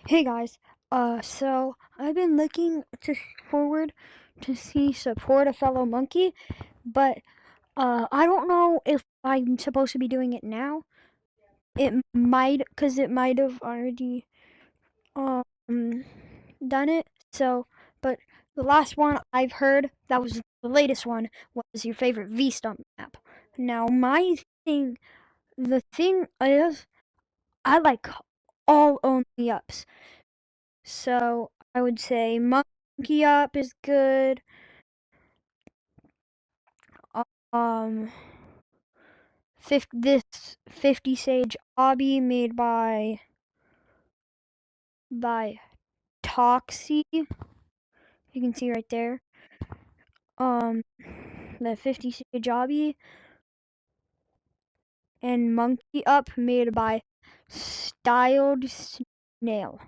Hey guys, so I've been looking forward to see support a fellow monkey, but I don't know if I'm supposed to be doing it now. It might have already um done it. So, but the last one I've heard, that was the latest one, was your favorite V Stump map. Now the thing is, I like all only ups. So I would say Monkey Up is good. Um, this 50 Sage Obby made by Toxie. You can see right there. Um, the 50 Sage Obby and Monkey Up made by Styled Snail.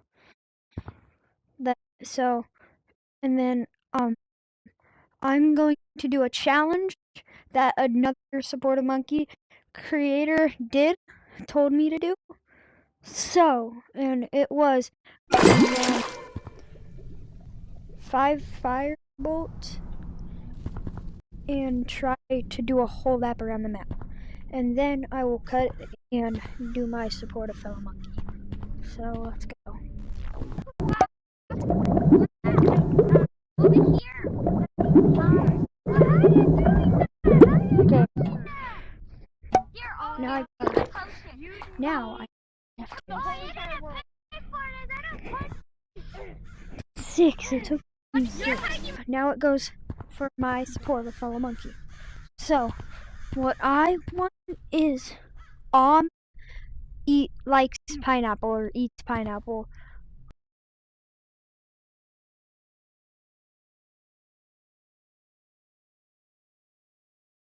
That so and then I'm going to do a challenge that another supportive monkey creator told me to do. So, and it was 5 firebolt and try to do a whole lap around the map. And then I will cut and do my support a fellow monkey. So let's go. Okay. Now I have to 6. It took me 6. Now it goes for my support of a fellow monkey. So what I want is likes pineapple or eats pineapple